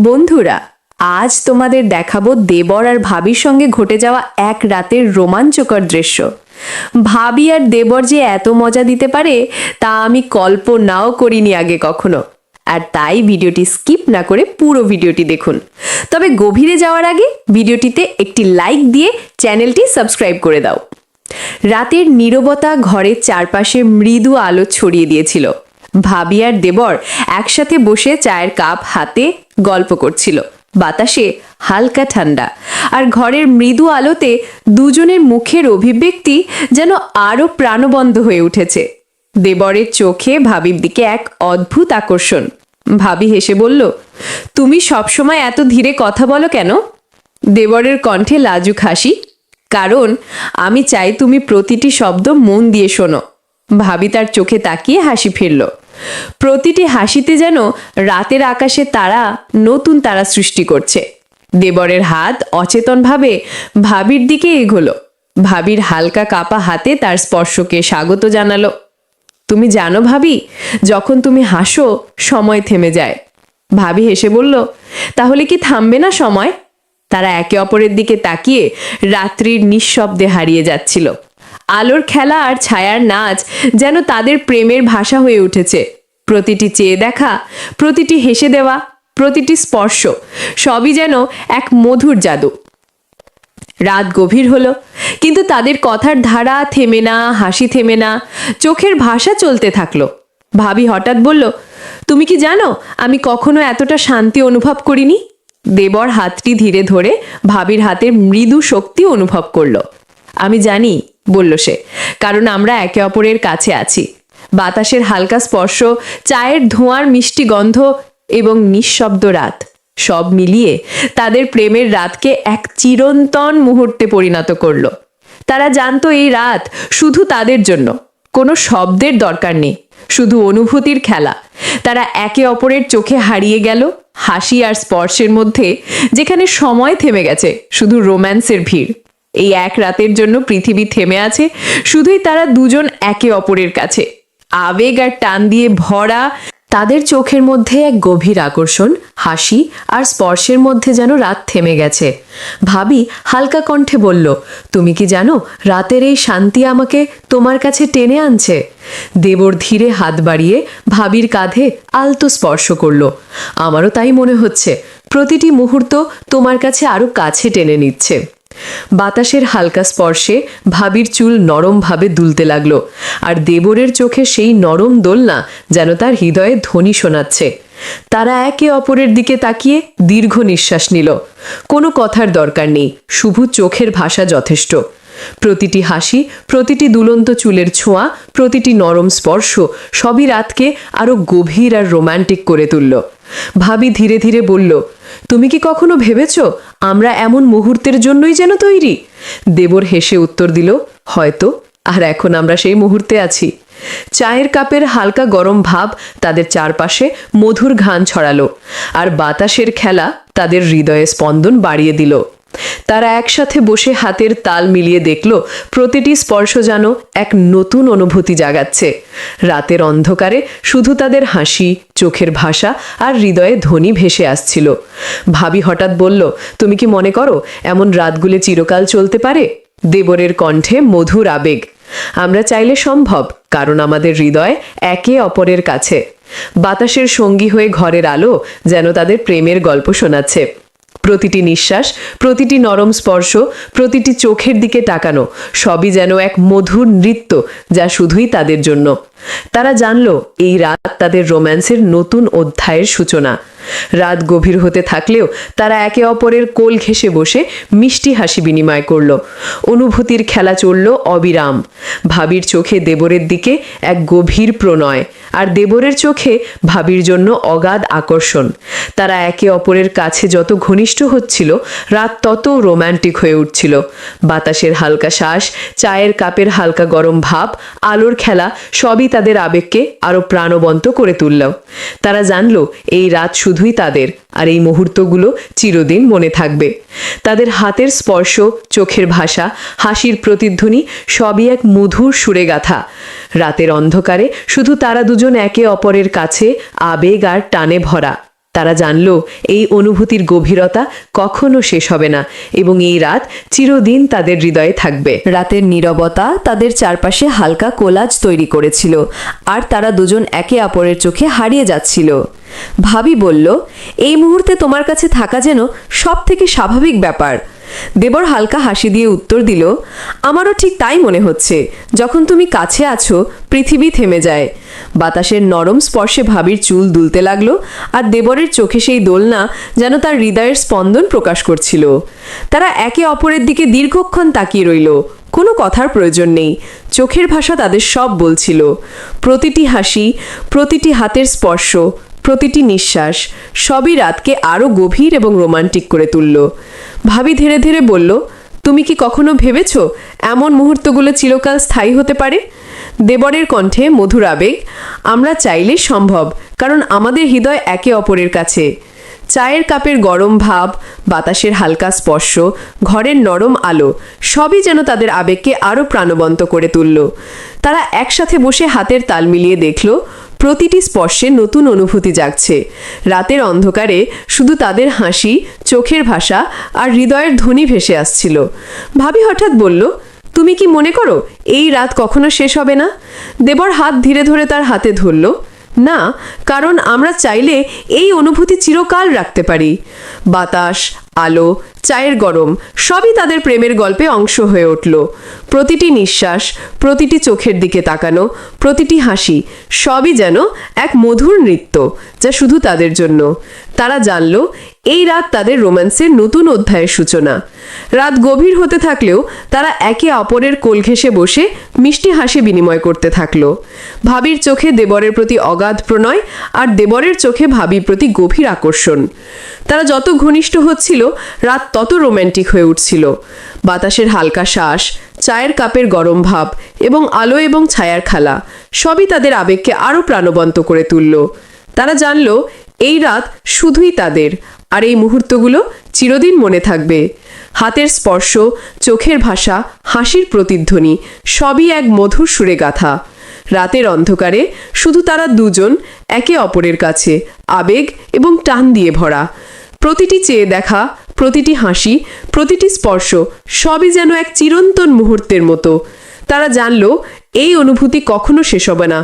বন্ধুরা, আজ তোমাদের দেখাবো দেবর আর ভাবির সঙ্গে ঘটে যাওয়া এক রাতের রোমাঞ্চকর দৃশ্য। ভাবি আর দেবর যে এত মজা দিতে পারে তা আমি কল্পনাও করিনি আগে কখনো। আর তাই ভিডিওটি স্কিপ না করে পুরো ভিডিওটি দেখুন। তবে গভীরে যাওয়ার আগে ভিডিওটিতে একটি লাইক দিয়ে চ্যানেলটি সাবস্ক্রাইব করে দাও। রাতের নীরবতা ঘরের চারপাশে মৃদু আলো ছড়িয়ে দিয়েছিল। ভাবি আর দেবর একসাথে বসে চায়ের কাপ হাতে গল্প করছিল। বাতাসে হালকা ঠান্ডা আর ঘরের মৃদু আলোতে দুজনের মুখের অভিব্যক্তি যেন আরো প্রাণবন্ত হয়ে উঠেছে। দেবরের চোখে ভাবির দিকে এক অদ্ভুত আকর্ষণ। ভাবি হেসে বলল, তুমি সবসময় এত ধীরে কথা বলো কেন? দেবরের কণ্ঠে লাজুক হাসি, কারণ আমি চাই তুমি প্রতিটি শব্দ মন দিয়ে শোনো। ভাবি তার চোখে তাকিয়ে হাসি ফিরল। প্রতিটি হাসিতে যেন রাতের আকাশে তারা নতুন তারা সৃষ্টি করছে। দেবরের হাত অচেতনভাবে ভাবির দিকে এগোলো। ভাবির হালকা কাপা হাতে তার স্পর্শকে স্বাগত জানালো। তুমি জানো ভাবি, যখন তুমি হাসো সময় থেমে যায়। ভাবি হেসে বলল, তাহলে কি থামবে না সময়? তারা একে অপরের দিকে তাকিয়ে রাত্রির নিঃশব্দে হারিয়ে যাচ্ছিল। আলোর খেলা আর ছায়ার নাচ যেন তাদের প্রেমের ভাষা হয়ে উঠেছে। প্রতিটি চেয়ে দেখা, প্রতিটি হেসে দেওয়া, প্রতিটি স্পর্শ সবই যেন এক মধুর জাদু। রাত গভীর হলো, কিন্তু তাদের কথার ধারা থেমে না, হাসি থেমে না, চোখের ভাষা চলতে থাকলো। ভাবি হঠাৎ বলল, তুমি কি জানো আমি কখনো এতটা শান্তি অনুভব করিনি? দেবর হাতটি ধীরে ধরে ভাবির হাতের মৃদু শক্তি অনুভব করলো। আমি জানি, বলল সে, কারণ আমরা একে অপরের কাছে আছি। বাতাসের হালকা স্পর্শ, চায়ের ধোঁয়ার মিষ্টি গন্ধ এবং নিঃশব্দ রাত সব মিলিয়ে তাদের প্রেমের রাতকে এক চিরন্তন মুহূর্তে পরিণত করলো। তারা জানতো এই রাত শুধু তাদের জন্য, কোনো শব্দের দরকার নেই, শুধু অনুভূতির খেলা। তারা একে অপরের চোখে হারিয়ে গেল, হাসি আর স্পর্শের মধ্যে যেখানে সময় থেমে গেছে, শুধু রোম্যান্সের ভিড়। এই এক রাতের জন্য পৃথিবী থেমে আছে, শুধুই তারা দুজন একে অপরের কাছে। আবেগ আর টান দিয়ে ভরা তাদের চোখের মধ্যে এক গভীর আকর্ষণ, হাসি আর স্পর্শের মধ্যে যেন রাত থেমে গেছে। ভাবি হালকা কণ্ঠে বলল, তুমি কি জানো রাতের এই শান্তি আমাকে তোমার কাছে টেনে আনছে? দেবর ধীরে হাত বাড়িয়ে ভাবির কাঁধে আলতো স্পর্শ করল। আমারও তাই মনে হচ্ছে, প্রতিটি মুহূর্ত তোমার কাছে আরো কাছে টেনে নিচ্ছে। বাতাসের হালকা স্পর্শে ভাবির চুল নরমভাবে দুলতে লাগলো, আর দেবরের চোখে সেই নরম দোলনা যেন তার হৃদয়ে ধ্বনি শোনাচ্ছে। তারা একে অপরের দিকে তাকিয়ে দীর্ঘ নিঃশ্বাস নিল। কোনো কথার দরকার নেই, শুধু চোখের ভাষা যথেষ্ট। প্রতিটি হাসি, প্রতিটি দুলন্ত চুলের ছোঁয়া, প্রতিটি নরম স্পর্শ সবই রাতকে আরো গভীর আর রোম্যান্টিক করে তুলল। ভাবি ধীরে ধীরে বলল, তুমি কি কখনো ভেবেছ আমরা এমন মুহূর্তের জন্যই যেন তৈরি? দেবর হেসে উত্তর দিল, হয়তো, আর এখন আমরা সেই মুহূর্তে আছি। চায়ের কাপের হালকা গরম ভাব তাদের চারপাশে মধুর ঘ্রাণ ছড়ালো, আর বাতাসের খেলা তাদের হৃদয়ে স্পন্দন বাড়িয়ে দিল। তারা একসাথে বসে হাতের তাল মিলিয়ে দেখল, প্রতিটি স্পর্শ যেন এক নতুন অনুভূতি জাগাচ্ছে। রাতের অন্ধকারে শুধু তাদের হাসি, চোখের ভাষা আর হৃদয়ে ধ্বনি ভেসে আসছিল। ভাবি হঠাৎ বলল, তুমি কি মনে করো এমন রাতগুলো চিরকাল চলতে পারে? দেবরের কণ্ঠে মধুর আবেগ। আমরা চাইলে সম্ভব, কারণ আমাদের হৃদয় একে অপরের কাছে। বাতাসের সঙ্গী হয়ে ঘরের আলো যেন তাদের প্রেমের গল্প শোনাচ্ছে। প্রতিটি নিঃশ্বাস, প্রতিটি নরম স্পর্শ, প্রতিটি চোখের দিকে তাকানো সবই যেন এক মধুর নৃত্য, যা শুধুই তাদের জন্য। তারা জানল এই রাত তাদের রোম্যান্সের নতুন অধ্যায়ের সূচনা। রাত গভীর হতে থাকলেও তারা একে অপরের কোল ঘেঁষে বসে মিষ্টি হাসি বিনিময় করল। অনুভূতির খেলা চলল অবিরাম। ভাবির চোখে দেবরের দিকে এক গভীর প্রণয়, আর দেবরের চোখে ভাবির জন্য অগাধ আকর্ষণ। তারা একে অপরের কাছে যত ঘনিষ্ঠ হচ্ছিল, রাত তত রোম্যান্টিক হয়ে উঠছিল। বাতাসের হালকা শ্বাস, চায়ের কাপের হালকা গরম ভাব, আলোর খেলা সবই তাদের আবেগকে আরো প্রাণবন্ত করে তুলল। তারা জানল এই রাত শুধুই তাদের, আর এই মুহূর্তগুলো চিরদিন মনে থাকবে। তাদের হাতের স্পর্শ, চোখের ভাষা, হাসির প্রতিধ্বনি সবই এক মধুর সুরে গাথা। রাতের অন্ধকারে শুধু তারা দুজন একে অপরের কাছে, আবেগ আর টানে ভরা। তারা জানল এই অনুভূতির গভীরতা কখনো শেষ হবে না এবং এই রাত চিরদিন তাদের হৃদয়ে থাকবে। রাতের নীরবতা তাদের চারপাশে হালকা কোলাজ তৈরি করেছিল আর তারা দুজন একে অপরের চোখে হারিয়ে যাচ্ছিল। ভাবি বলল, এই মুহূর্তে তোমার কাছে থাকা যেন সব থেকে স্বাভাবিক ব্যাপার। দেবর হালকা হাসি দিয়ে উত্তর দিল, আমারও ঠিক তাই মনে হচ্ছে। যখন তুমি কাছে আছো পৃথিবী থেমে যায়। বাতাসের নরম স্পর্শে ভাবির চুল দুলতে লাগলো আর দেবরের চোখে সেই দোলনা যেন তার হৃদয়ের স্পন্দন প্রকাশ করছিল। তারা একে অপরের দিকে দীর্ঘক্ষণ তাকিয়ে রইল। কোনো কথার প্রয়োজন নেই, চোখের ভাষা তাদের সব বলছিল। প্রতিটি হাসি, প্রতিটি হাতের স্পর্শ, প্রতিটি নিঃশ্বাস সবই রাতকে আরও গভীর এবং রোমান্টিক করে তুলল। ভাবি ধীরে ধীরে বলল, তুমি কি কখনো ভেবেছ এমন মুহূর্তগুলো চিরকাল স্থায়ী হতে পারে? দেবরের কণ্ঠে মধুর আবেগ। আমরা চাইলে সম্ভব, কারণ আমাদের হৃদয় একে অপরের কাছে। চায়ের কাপের গরম ভাব, বাতাসের হালকা স্পর্শ, ঘরের নরম আলো সবই যেন তাদের আবেগকে আরও প্রাণবন্ত করে তুলল। তারা একসাথে বসে হাতের তাল মিলিয়ে দেখল প্রতিটি স্পর্শে নতুন অনুভূতি জাগছে। রাতের অন্ধকারে শুধু তাদের হাসি, চোখের ভাষা আর হৃদয়ের ধ্বনি ভেসে আসছিল। ভাবি হঠাৎ বলল, তুমি কি মনে করো এই রাত কখনো শেষ হবে না? দেবর হাত ধীরে ধরে তার হাতে ধরল। না, কারণ আমরা চাইলে এই অনুভূতি চিরকাল রাখতে পারি। বাতাস, আলো, চায়ের গরম সবই তাদের প্রেমের গল্পে অংশ হয়ে উঠল। প্রতিটি নিঃশ্বাস, প্রতিটি চোখের দিকে তাকানো, প্রতিটি হাসি সবই যেন এক মধুর নৃত্য, যা শুধু তাদের জন্য। তারা জানল এই রাত তাদের রোম্যান্সের নতুন অধ্যায়ের সূচনা। রাত গভীর হতে থাকলেও তারা একে অপরের কোল ঘেঁষে বসে মিষ্টি হাসি বিনিময় করতে থাকলো। ভাবির চোখে দেবরের প্রতি অগাধ প্রণয় আর দেবরের চোখে ভাবির প্রতি গভীর আকর্ষণ। তারা যত ঘনিষ্ঠ হচ্ছিল রাত তত রোম্যান্টিক হয়ে উঠছিল। বাতাসের হালকা শ্বাস, চায়ের কাপের গরম ভাব এবং আলো এবং ছায়ার খেলা সবই তাদের আবেগকে আরও প্রাণবন্ত করে তুলল। তারা জানল এই রাত শুধুই তাদের, আর এই মুহূর্তগুলো চিরদিন মনে থাকবে। হাতের স্পর্শ, চোখের ভাষা, হাসির প্রতিধ্বনি সবই এক মধুর সুরে গাথা। রাতের অন্ধকারে শুধু তারা দুজন একে অপরের কাছে, আবেগ এবং টান দিয়ে ভরা। প্রতিটি চেয়ে দেখা, প্রতিটি হাসি, প্রতিটি স্পর্শ সবই যেন এক চিরন্তন মুহূর্তের মতো। তারা জানল এই অনুভূতি কখনো শেষ হবে না।